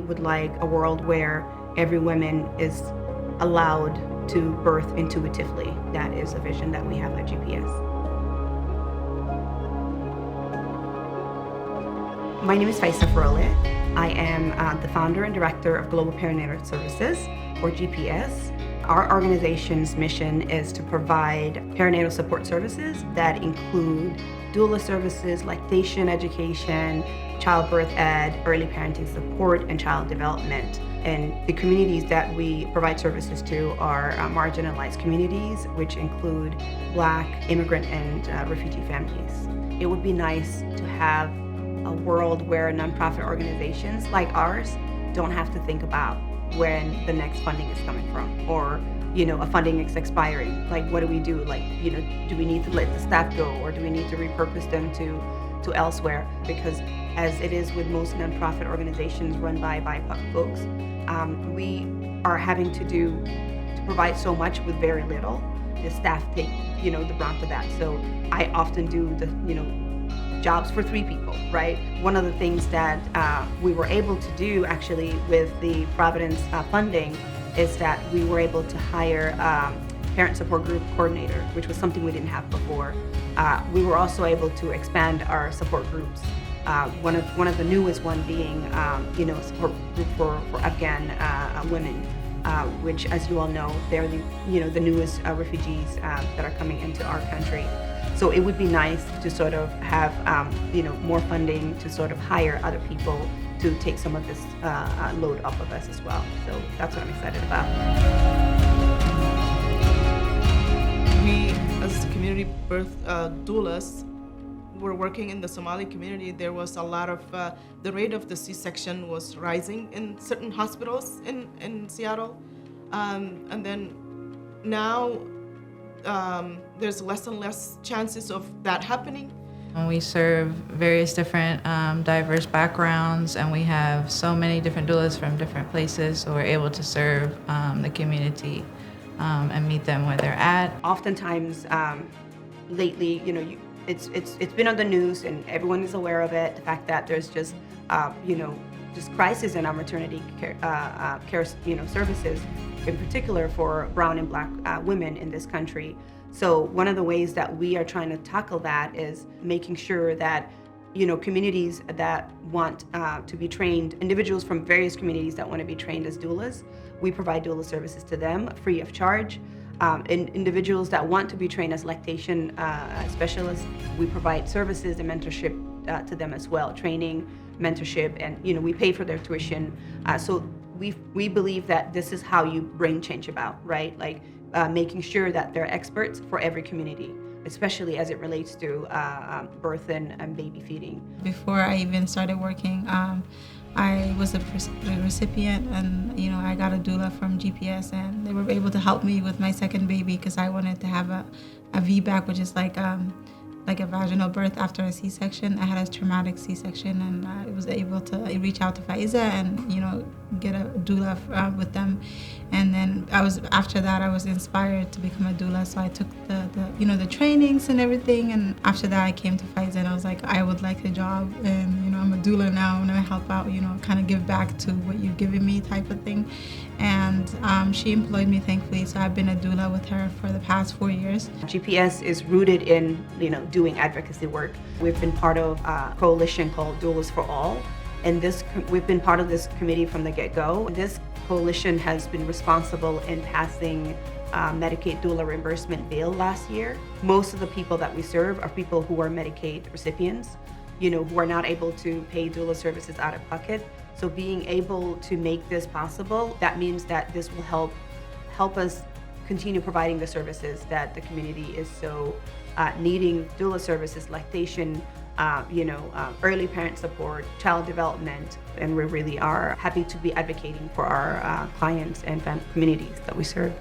we would like a world where every woman is allowed to birth intuitively. That is a vision that we have at GPS. My name is Faisa Farole. I am the founder and director of Global Perinatal Services, or GPS. Our organization's mission is to provide perinatal support services that include doula services, lactation education, childbirth ed, early parenting support, and child development. And the communities that we provide services to are marginalized communities, which include Black, immigrant, and refugee families. It would be nice to have a world where nonprofit organizations like ours don't have to think about when the next funding is coming from, or a funding is expiring. Like, what do we do? Like, do we need to let the staff go, or do we need to repurpose them to elsewhere? Because as it is with most nonprofit organizations run by BIPOC folks, we are having to provide so much with very little. The staff take, the brunt of that. So I often do the, jobs for 3 people, right? One of the things that we were able to do actually with the Providence funding is that we were able to hire parent support group coordinator, which was something we didn't have before. We were also able to expand our support groups. One of the newest one being, a support group for Afghan women, which, as you all know, they're the newest refugees that are coming into our country. So it would be nice to sort of have, more funding to sort of hire other people to take some of this load off of us as well. So that's what I'm excited about. We, as community birth doulas, were working in the Somali community. There was a lot of, the rate of the C-section was rising in certain hospitals in Seattle. And then now, there's less and less chances of that happening. We serve various different diverse backgrounds, and we have so many different doulas from different places, so we're able to serve the community and meet them where they're at. Oftentimes, lately, it's been on the news and everyone is aware of it. The fact that there's just just crisis in our maternity care services, in particular for brown and Black women in this country. So one of the ways that we are trying to tackle that is making sure that communities that want to be trained, individuals from various communities that want to be trained as doulas, we provide doula services to them free of charge. And individuals that want to be trained as lactation specialists, we provide services and mentorship to them as well, training, mentorship, and we pay for their tuition. So we believe that this is how you bring change about, right? Like making sure that they're experts for every community, especially as it relates to birth and baby feeding. Before I even started working, I was a recipient, and I got a doula from GPS, and they were able to help me with my second baby because I wanted to have a VBAC, which is like a vaginal birth after a C-section. I had a traumatic C-section, and I was able to reach out to Faiza and get a doula with them. And then after that I was inspired to become a doula, so I took the trainings and everything. And after that I came to Faiza and I was like, I would like a job, and I'm a doula now, and I help out, kind of give back to what you've given me type of thing. And she employed me, thankfully, so I've been a doula with her for the past 4 years. GPS is rooted in doing advocacy work. We've been part of a coalition called Doulas for All, and we've been part of this committee from the get-go. This coalition has been responsible in passing Medicaid doula reimbursement bill last year. Most of the people that we serve are people who are Medicaid recipients, who are not able to pay doula services out of pocket. So being able to make this possible, that means that this will help us continue providing the services that the community is so needing: doula services, lactation, early parent support, child development, and we really are happy to be advocating for our clients and communities that we serve.